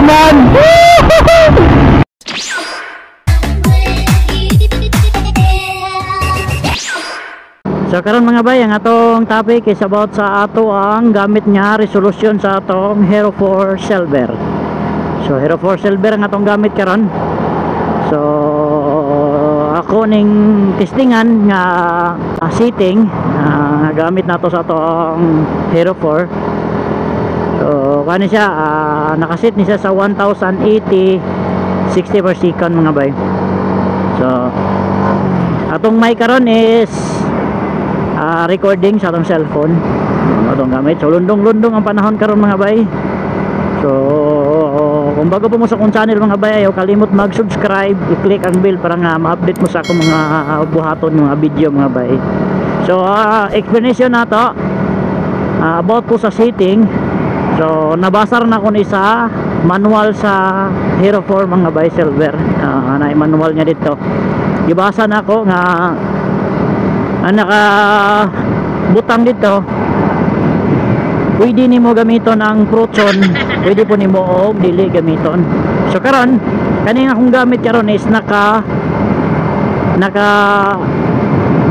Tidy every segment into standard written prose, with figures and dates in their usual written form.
man. So karon mga bay, ang atong topic is about sa ato ang gamit nga resolution sa atong Hero 4 Silver. So Hero 4 Silver ang atong gamit karon. So ako ning testingan nga setting gamit nato sa atong Hero 4. So kani siya nakasit ni siya sa 1080 60 per second mga bay. So atong mic karon is recording sa atong cellphone atong gamit. So lundong-lundong ang panahon karon mga bay. So kung bago po mo sa akong channel mga bay, ayaw kalimot mag-subscribe, i-click ang bell para nga ma-update mo sa akong mga buhaton mga video mga bay. So explanation na to about po sa setting. So nabasar na ko ni sa manual sa Hero 4 mga bay Silver. Na manual niya dito. Gibasa na ko nga naka butang dito, pwede nimo gamiton ang Proton, pwede po nimo og dili gamiton. So karon kani akong gamit karon is naka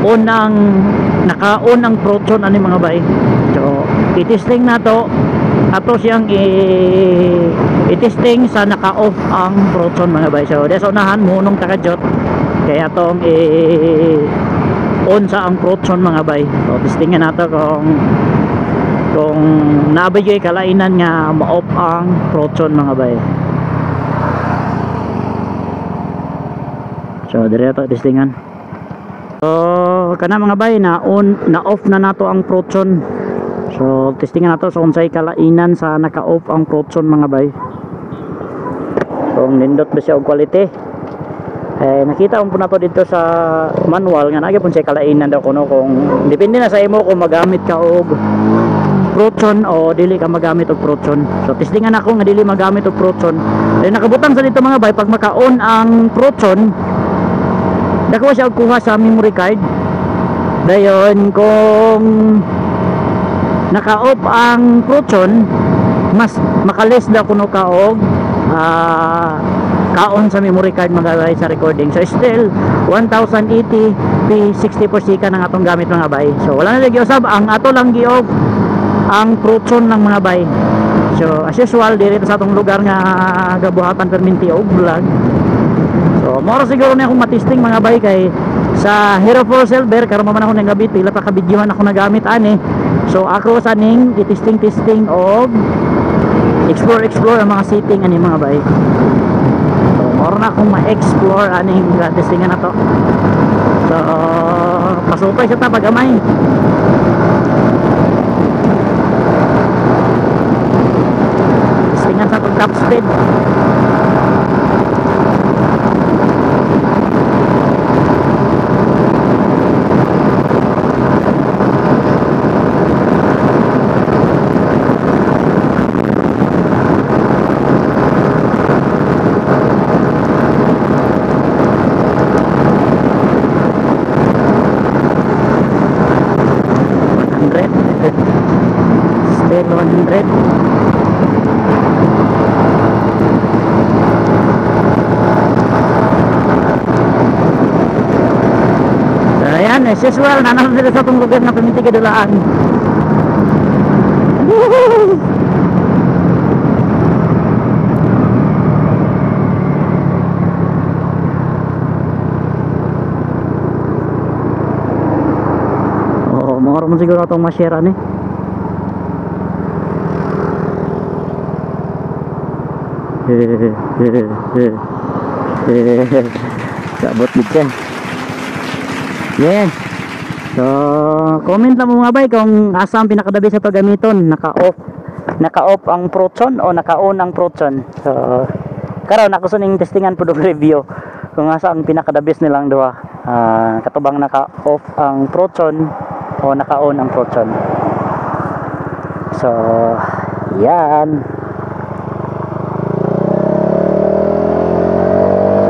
on ang Proton ani mga bay. So i-testing nato ato siyang i-testing sa naka-off ang Proton mga bay. So desa unahan munong takajot kaya atong on sa ang Proton mga bay. So testingan nato kung nabay kalainan nga ma-off ang Proton mga bay. So direto testingan. So kana mga bay na off na nato ang Proton. So testingan nato sa unsay kalainan sa naka-off ang Proton mga bay. So nindot ba siya og quality? Nakita mo po na to dito sa manual nga nagyapon siya kalainan daw kuno kung depende na sa imo kung magamit ka og Proton o dili ka magamit og Proton. So testingan ako nga dili magamit og Proton. Nakabutang sa dito mga bay, pag maka-on ang Proton dako siya og kuha sa memory card. Dayon kung naka-off ang Proton mas makalis daw kuno ka og kaon sa memory card mga bay sa recording. So still 1080 p 60 per second ang atong gamit mga bay. So wala na giusab, ang ato lang gi-off ang Proton ng mga bay. So as usual dito sa atong lugar nga gabuhatan perminti og vlog. So moro siguro na akong matesting mga bay kay sa Hero 4 Silver karon man ako nang gabi pila pa ka videohan ako nagamit ani. So ako sa ning i-testing og explore ang mga setting ani mga bay. Or na akong ma-explore aning testingan na to. So pasupay siya ta pagamay. Testingan sa itong top speed. Still 100. So ayan, as usual nanalo sila sa itong lugar na paminti kadulaan. Moro mo siguro itong ma-share ni. Sabot dyan. Yan. So comment lang mo mga bay kung asa ang pinakadabi sa ito gamiton. Naka-off ang Proton o naka-on ang Proton. So karon ako sa ning testingan po review kung asa ang pinakadabis nilang duha. Katubang naka-off ang Proton o naka-on ang Proton. So yan.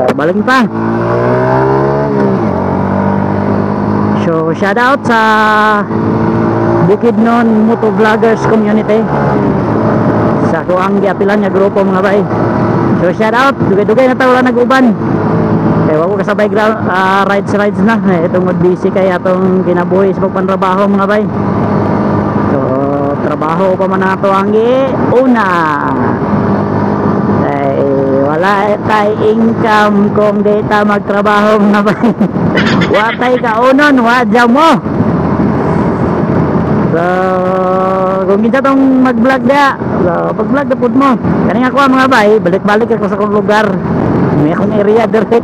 So balik pa. So shout out sa Bukidnon Motovloggers Community sa kuang giapilan nga grupo mga bay. So shout out, dugay-dugay na tayo wala nag-uban. Kaya wako kasabay rides na. Itong mag-busy kaya itong kinabuhi sa pagpantrabaho mga bay. So trabaho pa man nato ang una. Ay wala tay income kung di ta magtrabaho mga bay. Watay ka unon, wadya mo. So kung kita tong mag-vlog na, so pag-vlog na pud mo. Kani ako mga bay, balik-balik ako sa akong lugar. May akong area direct.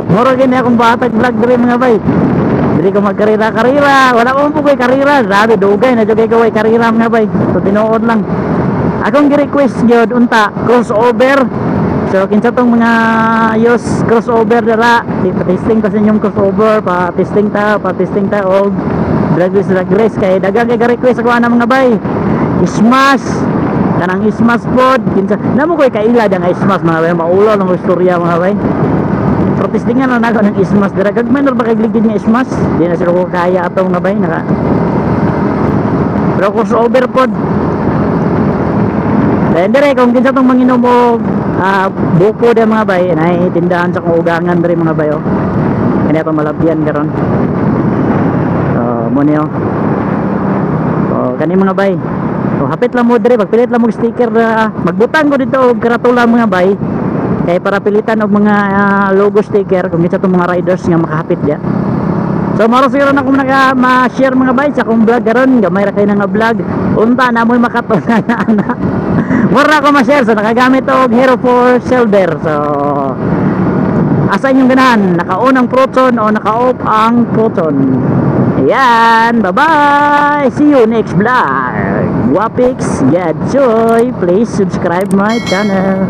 Moro gini akong batag vlog dire mga bay. Dili ko magkarira-karira, wala ko po koy karira. Sabi dugay na jugay ko karira mga bay. So tinuod lang. Akong gi-request gyud unta crossover. So kinsa tong mga use crossover dira, di pa-testing kasi yung crossover, pa-testing ta og drag race kay dagang kay request ako ana mga bay. Smash kanang ismas pod kinsa namo koy kaila dang ismas mga bay, maulo ng istorya mga bay. Protestingan na nako ng ismas dira kag minor ba kay ligid ni ismas di na sila ko kaya atong mga bay naka pero crossover pod. Then dire kung kinsa tong manginom og buko de mga bay nay tindahan sa kong ugangan dire mga bay oh. Kani atong malabyan karon. Mo niyo. Oh kani mga bay. So hapit lang mo dire pagpilit lang mo sticker magbutang ko dito og karatula mga bay kay para pilitan og mga logo sticker kung kinsa tong mga riders nga makahapit dia. So maro siguro na kung ma-share mga bay sa akong vlog karon gamay ra kay nga vlog unta na mo'y makatunan na ana. Mura ko ma-share so nakagamit og Hero for Silver. So asa inyong ganahan naka-on ang proton o naka-off ang proton. Ayan, bye-bye. See you next vlog. Wapix, Gadjoy. Please subscribe my channel.